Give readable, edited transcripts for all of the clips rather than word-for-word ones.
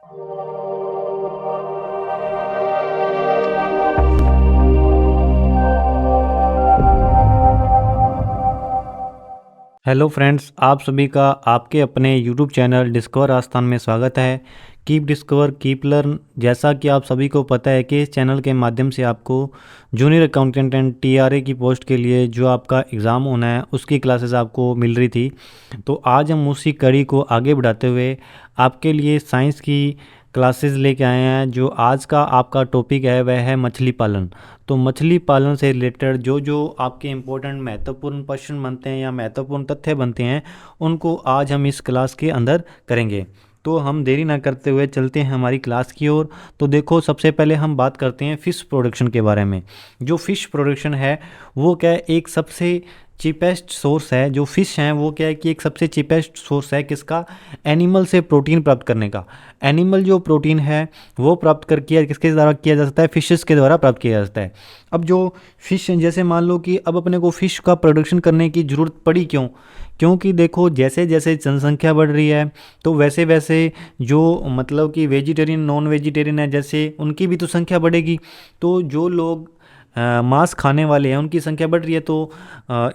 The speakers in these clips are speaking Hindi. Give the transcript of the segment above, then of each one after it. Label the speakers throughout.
Speaker 1: हेलो फ्रेंड्स, आप सभी का आपके अपने यूट्यूब चैनल डिस्कवर आस्थान में स्वागत है। Keep discover keep learn. जैसा कि आप सभी को पता है कि इस चैनल के माध्यम से आपको जूनियर अकाउंटेंट एंड टीआरए की पोस्ट के लिए जो आपका एग्ज़ाम होना है उसकी क्लासेस आपको मिल रही थी। तो आज हम उसी कड़ी को आगे बढ़ाते हुए आपके लिए साइंस की क्लासेस लेके आए हैं। जो आज का आपका टॉपिक है वह है मछली पालन। तो मछली पालन से रिलेटेड जो जो आपके इम्पोर्टेंट महत्वपूर्ण प्रश्न बनते हैं या महत्वपूर्ण तथ्य बनते हैं उनको आज हम इस क्लास के अंदर करेंगे। तो हम देरी ना करते हुए चलते हैं हमारी क्लास की ओर। तो देखो, सबसे पहले हम बात करते हैं फ़िश प्रोडक्शन के बारे में। जो फ़िश प्रोडक्शन है वो क्या है, एक सबसे चीपेस्ट सोर्स है। जो फ़िश हैं वो क्या है कि एक सबसे चीपेस्ट सोर्स है किसका, एनिमल से प्रोटीन प्राप्त करने का। एनिमल जो प्रोटीन है वो प्राप्त कर किया किसके द्वारा किया जा सकता है, फिशेस के द्वारा प्राप्त किया जा सकता है। अब जो फ़िश, जैसे मान लो कि अब अपने को फ़िश का प्रोडक्शन करने की ज़रूरत पड़ी, क्यों? क्योंकि देखो, जैसे जैसे जनसंख्या बढ़ रही है तो वैसे वैसे जो मतलब कि वेजिटेरियन नॉन वेजिटेरियन है जैसे उनकी भी तो संख्या बढ़ेगी। तो जो लोग मांस खाने वाले हैं उनकी संख्या बढ़ रही है। तो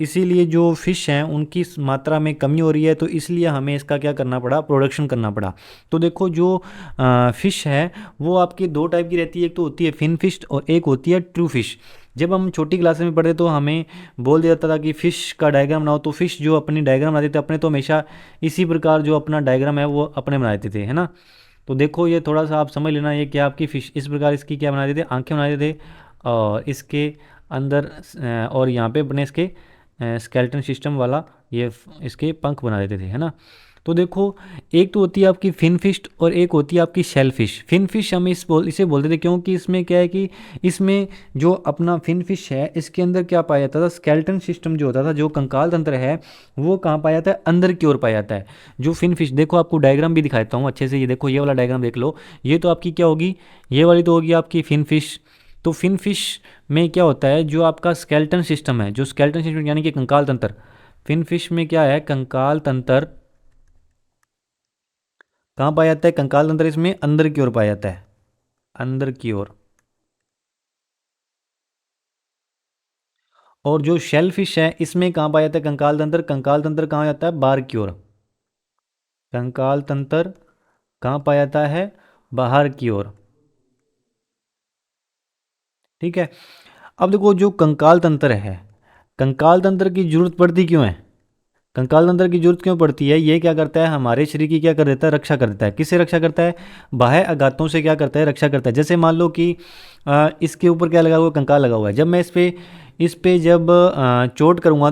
Speaker 1: इसीलिए जो फ़िश हैं उनकी मात्रा में कमी हो रही है। तो इसलिए हमें इसका क्या करना पड़ा, प्रोडक्शन करना पड़ा। तो देखो, जो फ़िश है वो आपकी दो टाइप की रहती है। एक तो होती है फिन फिश और एक होती है ट्रू फिश। जब हम छोटी क्लास में पढ़ते तो हमें बोल दिया जाता था कि फ़िश का डायग्राम बनाओ। तो फ़िश जो अपनी डायग्राम बनाते थे अपने, तो हमेशा इसी प्रकार जो अपना डायग्राम है वो अपने बना देते थे, है ना। तो देखो, ये थोड़ा सा आप समझ लेना, ये क्या आपकी फ़िश इस प्रकार इसकी क्या बना देते थे, आंखें बना देते थे। और इसके अंदर और यहाँ पे अपने इसके स्केलेटन सिस्टम वाला ये इसके पंख बना देते थे, है ना। तो देखो, एक तो होती है आपकी फिन फिश और एक होती है आपकी शेल फिश। फिन फिश हम इसे बोलते थे क्योंकि इसमें क्या है कि इसमें जो अपना फिन फिश है इसके अंदर क्या पाया जाता था, स्केलेटन सिस्टम जो होता था, जो कंकाल तंत्र है वो कहाँ पाया जाता है, अंदर की ओर पाया जाता है। जो फिन फिश, देखो आपको डायग्राम भी दिखाता हूँ अच्छे से। ये देखो, ये वाला डायग्राम देख लो। ये तो आपकी क्या होगी, ये वाली तो होगी आपकी फिन फिश। तो फिन फिश में क्या होता है, जो आपका स्केलेटन सिस्टम है, जो स्केलेटन सिस्टम यानी कि कंकाल तंत्र, फिन फिश में क्या है, कंकाल तंत्र कहाँ पाया जाता है, कंकाल तंत्र इसमें अंदर की ओर पाया जाता है, अंदर की ओर। और जो शेल फिश है इसमें कहाँ पाया जाता है कंकाल तंत्र, कंकाल तंत्र कहाँ जाता है, बाहर की ओर। कंकाल तंत्र कहाँ पाया जाता है, बाहर की ओर। ठीक है। अब देखो, जो कंकाल तंत्र है, कंकाल तंत्र की जरूरत पड़ती क्यों है, कंकाल तंत्र की जरूरत क्यों पड़ती है? ये क्या करता है, हमारे शरीर की क्या कर देता है, रक्षा कर देता है। किससे रक्षा करता है, बाह्य आघातों से क्या करता है, रक्षा करता है। जैसे मान लो कि इसके ऊपर क्या लगा हुआ है, कंकाल लगा हुआ है। जब मैं इस पे जब चोट करूँगा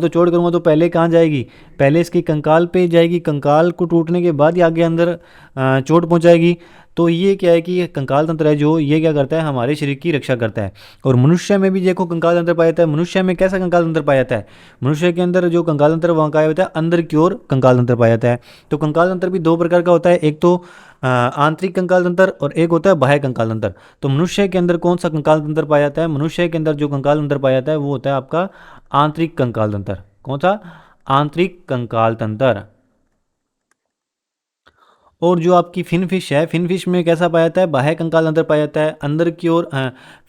Speaker 1: तो पहले कहाँ जाएगी, पहले इसकी कंकाल पे जाएगी। कंकाल को टूटने के बाद ही आगे अंदर चोट पहुँचाएगी। तो ये क्या है कि ये कंकाल तंत्र है जो ये क्या करता है, हमारे शरीर की रक्षा करता है। और मनुष्य में भी देखो कंकाल तंत्र पाया जाता है। मनुष्य में कैसा कंकाल तंत्र पाया जाता है, मनुष्य के अंदर जो कंकाल तंत्र वहाँ का होता है, अंदर की ओर कंकाल तंत्र पाया जाता है। तो कंकाल तंत्र भी दो प्रकार का होता है, एक तो आंतरिक कंकाल तंत्र और एक होता है बाह्य कंकाल तंत्र। तो मनुष्य के अंदर कौन सा कंकाल तंत्र पाया जाता है, मनुष्य के अंदर जो कंकाल तंत्र पाया जाता है वो होता है आपका आंतरिक कंकाल तंत्र। कौन सा, आंतरिक कंकाल तंत्र। और जो आपकी फिन फिश है, फिन फिश में कैसा पाया जाता है, बाह्य कंकाल तंत्र पाया जाता है, अंदर की ओर।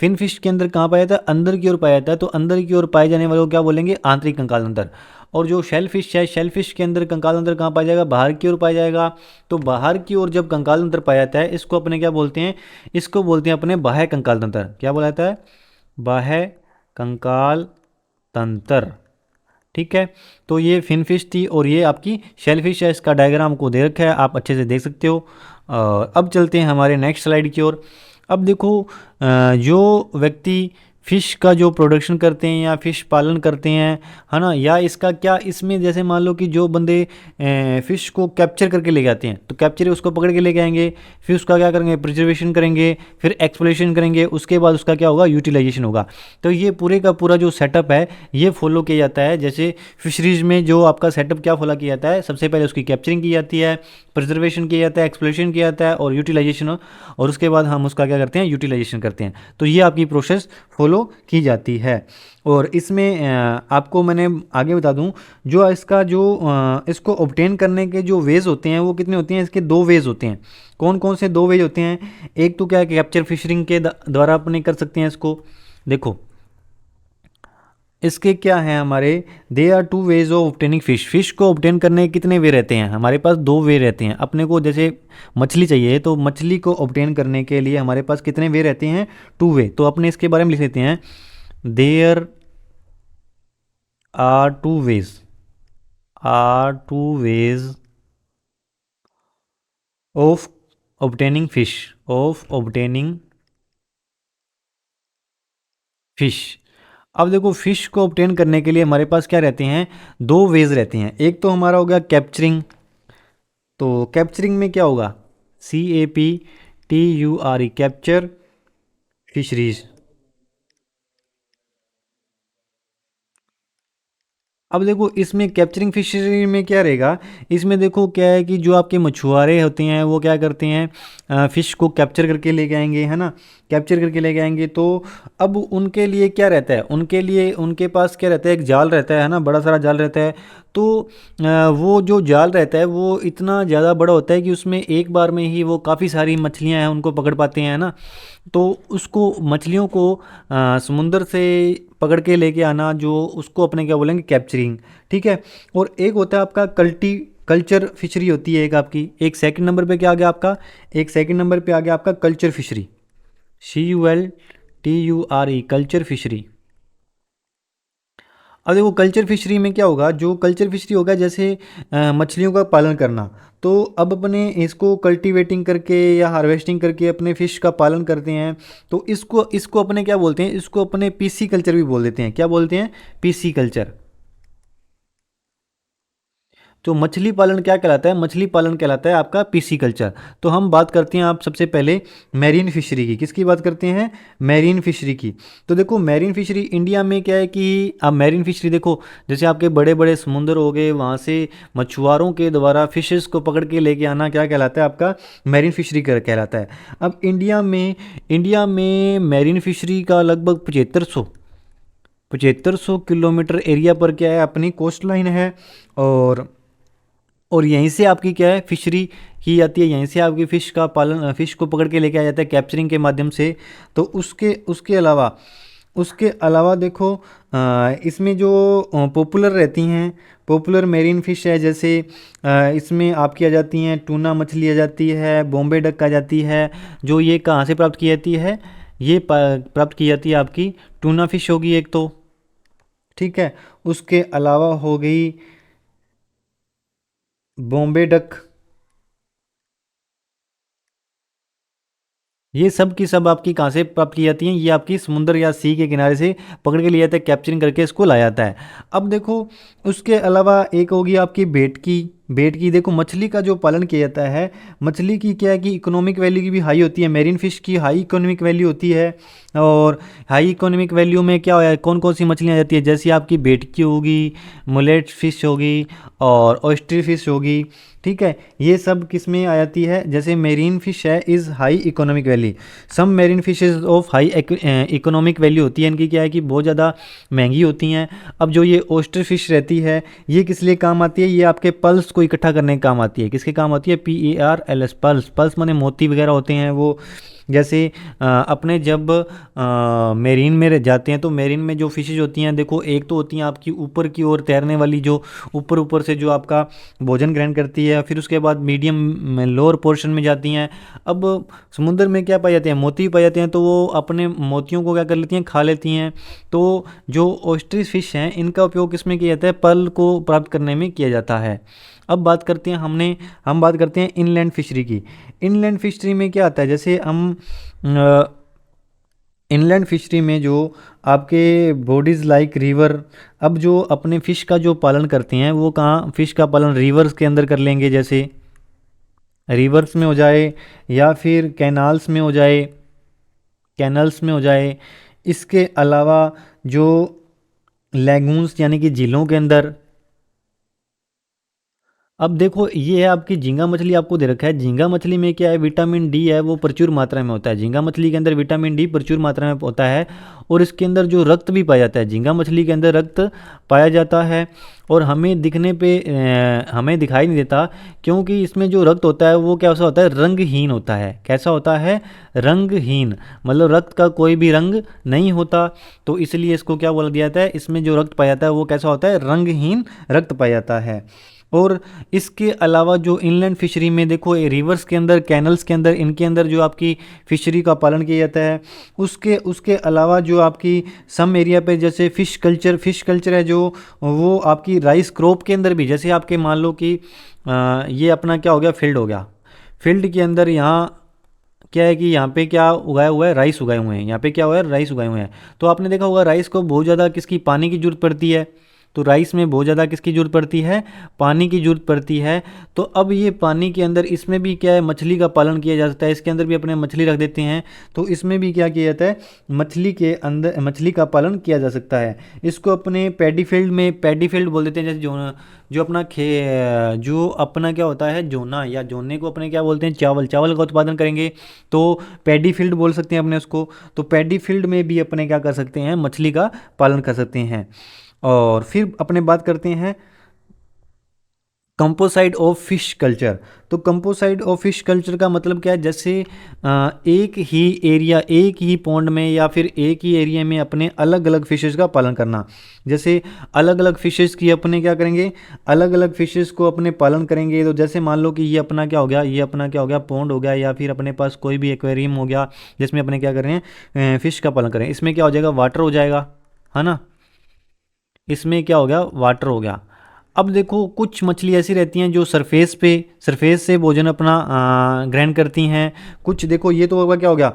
Speaker 1: फिन फिश के अंदर कहाँ पाया जाता है, अंदर की ओर पाया जाता है। तो अंदर की ओर पाए जाने वाले को क्या बोलेंगे, आंतरिक कंकाल तंत्र। और जो शेल फिश है, शेल फिश के अंदर कंकाल तंत्र कहाँ पाया जाएगा, बाहर की ओर पाया जाएगा। तो बाहर की ओर जब कंकाल तंत्र पाया जाता है इसको अपने क्या बोलते हैं, इसको बोलते हैं अपने बाह्य कंकाल तंत्र। क्या बोला जाता है, बाह्य कंकाल तंत्र। ठीक है। तो ये फिन फिश थी और ये आपकी शेल फिश है। इसका डायग्राम को दे रखा है, आप अच्छे से देख सकते हो। अब चलते हैं हमारे नेक्स्ट स्लाइड की ओर। अब देखो, जो व्यक्ति फ़िश का जो प्रोडक्शन करते हैं या फ़िश पालन करते हैं, है ना, या इसका क्या, इसमें जैसे मान लो कि जो बंदे फ़िश को कैप्चर करके ले जाते हैं, तो कैप्चर उसको पकड़ के लेके आएंगे, फिर उसका क्या करेंगे, प्रिजर्वेशन करेंगे, फिर एक्सप्लोरेशन करेंगे, उसके बाद उसका क्या होगा, यूटिलाइजेशन होगा। तो ये पूरे का पूरा जो सेटअप है ये फॉलो किया जाता है। जैसे फिशरीज में जो आपका सेटअप क्या फॉलो किया जाता है, सबसे पहले उसकी कैप्चरिंग की जाती है, प्रिजर्वेशन किया जाता है, एक्सप्लोरेशन किया जाता है और यूटिलाइजेशन, और उसके बाद हम उसका क्या करते हैं, यूटिलाइजेशन करते हैं। तो ये आपकी प्रोसेस फॉलो फॉलो की जाती है। और इसमें आपको मैंने आगे बता दूं, जो इसका जो इसको ऑब्टेन करने के जो वेज होते हैं वो कितने होते हैं, इसके दो वेज होते हैं। कौन कौन से दो वेज होते हैं? एक तो क्या है, कैप्चर फिशरिंग के द्वारा अपने कर सकते हैं इसको। देखो इसके क्या हैं हमारे, they are two ways of obtaining fish. Fish को ऑब्टेन करने के कितने वे रहते हैं हमारे पास? दो वे रहते हैं। अपने को जैसे मछली चाहिए तो मछली को ऑब्टेन करने के लिए हमारे पास कितने वे रहते हैं? Two way. तो अपने इसके बारे में लिख लेते हैं, there are two ways, are two ways of obtaining fish, of obtaining fish. अब देखो फिश को ऑब्टेन करने के लिए हमारे पास क्या रहते हैं? दो वेज रहते हैं। एक तो हमारा हो गया कैप्चरिंग। तो कैप्चरिंग में क्या होगा? CAPTURE, capture fisheries. अब देखो इसमें कैप्चरिंग फिशरी में क्या रहेगा, इसमें देखो क्या है कि जो आपके मछुआरे होते हैं वो क्या करते हैं, फ़िश को कैप्चर करके लेके आएंगे, है ना। कैप्चर करके लेके आएंगे तो अब उनके लिए क्या रहता है, उनके लिए उनके पास क्या रहता है, एक जाल रहता है ना, बड़ा सारा जाल रहता है। तो वो जो जाल रहता है वो इतना ज़्यादा बड़ा होता है कि उसमें एक बार में ही वो काफ़ी सारी मछलियाँ हैं उनको पकड़ पाते हैं, है ना। तो उसको मछलियों को समुंदर से पकड़ के लेके आना, जो उसको अपने क्या बोलेंगे, कैप्चरिंग। ठीक है। और एक होता है आपका कल्चर फिशरी होती है एक आपकी। एक सेकंड नंबर पे क्या आ गया आपका, एक सेकंड नंबर पे आ गया आपका culture fishery, CULTURE, culture fishery. अब देखो कल्चर फिशरी में क्या होगा, जो कल्चर फिशरी होगा जैसे मछलियों का पालन करना। तो अब अपने इसको कल्टीवेटिंग करके या हार्वेस्टिंग करके अपने फ़िश का पालन करते हैं। तो इसको इसको अपने क्या बोलते हैं, इसको अपने PC कल्चर भी बोल देते हैं। क्या बोलते हैं? PC culture. तो मछली पालन क्या कहलाता है? मछली पालन कहलाता है आपका PC कल्चर। तो हम बात करते हैं आप सबसे पहले मैरीन फिशरी की। किसकी बात करते हैं? मैरीन फिशरी की। तो देखो मैरीन फिशरी इंडिया में क्या है कि आप मैरीन फिशरी देखो, जैसे आपके बड़े बड़े समुंदर हो गए, वहाँ से मछुआरों के द्वारा फिशेस को पकड़ के लेके आना क्या कहलाता है? आपका मैरीन फिशरी कहलाता है। अब इंडिया में मैरीन फिशरी का लगभग 7500 किलोमीटर एरिया पर क्या है, अपनी कोस्ट लाइन है। और यहीं से आपकी क्या है, फिशरी की जाती है। यहीं से आपकी फ़िश का पालन, फ़िश को पकड़ के लेके आया जाता है कैप्चरिंग के माध्यम से। तो उसके अलावा देखो इसमें जो पॉपुलर रहती हैं, पॉपुलर मेरीन फ़िश है, जैसे इसमें आपकी आ जाती हैं टूना मछली आ जाती है, बॉम्बे डक आ जाती है। जो ये कहाँ से प्राप्त की जाती है? ये प्राप्त की जाती है आपकी टूना फ़िश होगी एक तो। ठीक है। उसके अलावा हो गई बॉम्बे डक। ये सब की सब आपकी कहाँ से प्राप्त की जाती हैं? ये आपकी समुंदर या सी के किनारे से पकड़ के लिया जाता है, कैप्चरिंग करके इसको लाया जाता है। अब देखो उसके अलावा एक होगी आपकी बेट की देखो मछली का जो पालन किया जाता है, मछली की क्या है कि इकोनॉमिक वैल्यू की भी हाई होती है। मेरीन फिश की हाई इकोनॉमिक वैल्यू होती है। और हाई इकोनॉमिक वैल्यू में क्या है, कौन कौन सी मछलियाँ आ जाती है, जैसे आपकी बेटकी होगी, मुलेट फिश होगी और ऑयस्टर फिश होगी। ठीक है। ये सब किस में आ जाती है? जैसे मेरीन फिश है is high economic value. Some marine fishes of high economic value होती है, इनकी क्या है कि बहुत ज़्यादा महंगी होती हैं। अब जो ये ऑयस्टर फिश रहती है, ये किस लिए काम आती है? ये आपके पल्स को इकट्ठा करने के काम आती है। किसके काम आती है? PERLS, pulse. पल्स माने मोती वगैरह होते हैं वो। जैसे अपने जब मेरीन में जाते हैं तो मेरीन में जो फिशेज होती हैं, देखो एक तो होती हैं आपकी ऊपर की ओर तैरने वाली, जो ऊपर ऊपर से जो आपका भोजन ग्रहण करती है। फिर उसके बाद मीडियम लोअर पोर्शन में जाती हैं। अब समुद्र में क्या पाए जाते हैं? मोती पाए जाते हैं। तो वो अपने मोतियों को क्या कर लेती हैं? खा लेती हैं। तो जो ऑयस्टर फिश हैं इनका उपयोग किसमें किया जाता है? पर्ल को प्राप्त करने में किया जाता है। अब बात करते हैं हम बात करते हैं इनलैंड फिशरी की। इनलैंड फिशरी में क्या आता है, जैसे हम इनलैंड फिशरी में जो आपके बॉडीज़ लाइक रिवर। अब जो अपने फ़िश का जो पालन करते हैं वो कहाँ फ़िश का पालन रिवर्स के अंदर कर लेंगे, जैसे रिवर्स में हो जाए या फिर कैनल्स में हो जाए। इसके अलावा जो लैगून्स यानी कि झीलों के अंदर, अब देखो ये है आपकी झींगा मछली, आपको दे रखा है। झींगा मछली में क्या है, विटामिन डी है वो प्रचुर मात्रा में होता है। झींगा मछली के अंदर विटामिन डी प्रचुर मात्रा में होता है, और इसके अंदर जो रक्त भी पाया जाता है, झींगा मछली के अंदर रक्त पाया जाता है। और हमें दिखने पे हमें दिखाई नहीं देता, क्योंकि इसमें जो रक्त होता है वो कैसा होता है, रंगहीन होता है। कैसा होता है, रंगहीन, मतलब रक्त का कोई भी रंग नहीं होता। तो इसलिए इसको क्या बोला दिया जाता है, इसमें जो रक्त पाया जाता है वो कैसा होता है, रंगहीन रक्त पाया जाता है। और इसके अलावा जो इनलैंड फिशरी में देखो, रिवर्स के अंदर, कैनल्स के अंदर, इनके अंदर जो आपकी फिशरी का पालन किया जाता है, उसके उसके अलावा जो आपकी सम एरिया पे जैसे फिश कल्चर है जो, वो आपकी राइस क्रॉप के अंदर भी, जैसे आपके मान लो कि ये अपना क्या हो गया, फील्ड हो गया। फील्ड के अंदर यहाँ क्या है कि यहाँ पे क्या उगाया हुआ है, राइस उगाए हुए हैं। यहाँ पे क्या हुआ है, राइस उगाए हुए हैं। तो आपने देखा होगा राइस को बहुत ज़्यादा किसकी, पानी की जरूरत पड़ती है। तो राइस में बहुत ज़्यादा किसकी जरूरत पड़ती है, पानी की जरूरत पड़ती है। तो अब ये पानी के अंदर इसमें भी क्या है, मछली का पालन किया जा सकता है। इसके अंदर भी अपने मछली रख देते हैं, तो इसमें भी क्या किया जाता है, मछली के अंदर मछली का पालन किया जा सकता है। इसको अपने पैडी फील्ड में, पैडी फील्ड बोल देते हैं। जैसे जो जो अपना जो अपना क्या होता है, जोना, या जोने को अपने क्या बोलते हैं, चावल, चावल का उत्पादन करेंगे तो पैडी फील्ड बोल सकते हैं अपने उसको। तो पैडी फील्ड में भी अपने क्या कर सकते हैं, मछली का पालन कर सकते हैं। और फिर अपने बात करते हैं कंपोसाइड ऑफ फिश कल्चर। तो कंपोसाइड ऑफ फिश कल्चर का मतलब क्या है, जैसे एक ही एरिया, एक ही पॉन्ड में या फिर एक ही एरिया में अपने अलग अलग फिशेस का पालन करना। जैसे अलग अलग फिशेस की अपने क्या करेंगे, अलग अलग फिशेस को अपने पालन करेंगे। तो जैसे मान लो कि ये अपना क्या हो गया, ये अपना क्या हो गया, पॉन्ड हो गया, या फिर अपने पास कोई भी एक्वेरियम हो गया जिसमें अपने क्या कर रहे हैं, फिश का पालन करें। इसमें क्या हो जाएगा, वाटर हो जाएगा, है ना। इसमें क्या हो गया, वाटर हो गया। अब देखो कुछ मछली ऐसी रहती हैं जो सरफेस से भोजन अपना ग्रहण करती हैं। कुछ देखो, ये तो होगा क्या हो गया,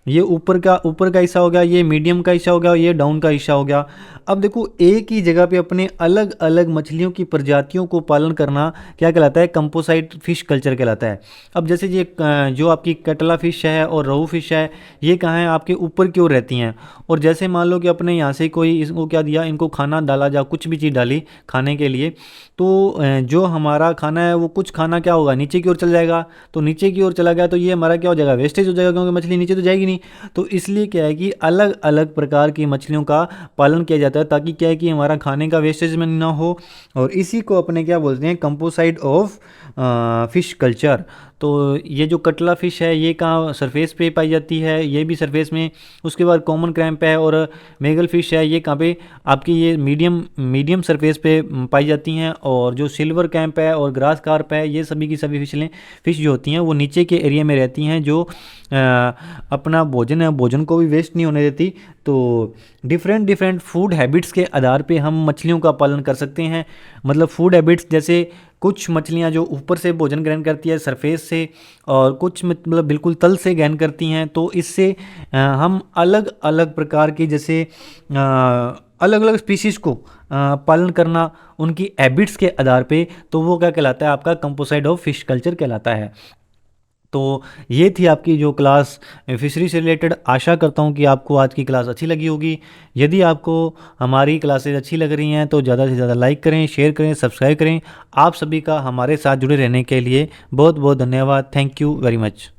Speaker 1: ये ऊपर का हिस्सा हो गया, ये मीडियम का हिस्सा हो गया, ये डाउन का हिस्सा हो गया। अब देखो एक ही जगह पे अपने अलग अलग मछलियों की प्रजातियों को पालन करना क्या कहलाता है, कंपोसाइट फिश कल्चर कहलाता है। अब जैसे ये जो आपकी कटला फिश है और रोहू फिश है, ये कहाँ है, आपके ऊपर की ओर रहती हैं। और जैसे मान लो कि अपने यहाँ से कोई इसको क्या दिया, इनको खाना डाला, जा कुछ भी चीज़ डाली खाने के लिए, तो जो हमारा खाना है वो कुछ खाना क्या होगा, नीचे की ओर चल जाएगा। तो नीचे की ओर चला गया तो ये हमारा क्या हो जाएगा, वेस्टेज हो जाएगा, क्योंकि मछली नीचे तो जाएगी नहीं। तो इसलिए क्या है कि अलग अलग प्रकार की मछलियों का पालन किया जाता है, ताकि क्या है कि हमारा खाने का वेस्टेज में ना हो। और इसी को अपने क्या बोलते हैं, कंपोसाइड ऑफ फिश कल्चर। तो ये जो कटला फिश है ये कहाँ, सरफेस पे पाई जाती है, ये भी सरफेस में। उसके बाद कॉमन क्रैम्प है और मेगल फिश है, ये कहाँ पे, आपकी ये मीडियम सरफेस पे पाई जाती हैं। और जो सिल्वर कैंप है और ग्रास कार्प है, ये सभी की सभी फिश जो होती हैं वो नीचे के एरिया में रहती हैं, जो अपना भोजन है, भोजन को भी वेस्ट नहीं होने देती। तो डिफरेंट फूड हैबिट्स के आधार पे हम मछलियों का पालन कर सकते हैं। मतलब फूड हैबिट्स, जैसे कुछ मछलियां जो ऊपर से भोजन ग्रहण करती है सरफेस से, और कुछ मतलब बिल्कुल तल से ग्रहण करती हैं। तो इससे हम अलग अलग प्रकार की, जैसे अलग अलग स्पीशीज़ को पालन करना उनकी हैबिट्स के आधार पे, तो वो क्या कहलाता है, आपका कंपोसाइड ऑफ फिश कल्चर कहलाता है। तो ये थी आपकी जो क्लास फिशरी से रिलेटेड। आशा करता हूँ कि आपको आज की क्लास अच्छी लगी होगी। यदि आपको हमारी क्लासेज अच्छी लग रही हैं तो ज़्यादा से ज़्यादा लाइक करें, शेयर करें, सब्सक्राइब करें। आप सभी का हमारे साथ जुड़े रहने के लिए बहुत बहुत धन्यवाद। Thank you very much.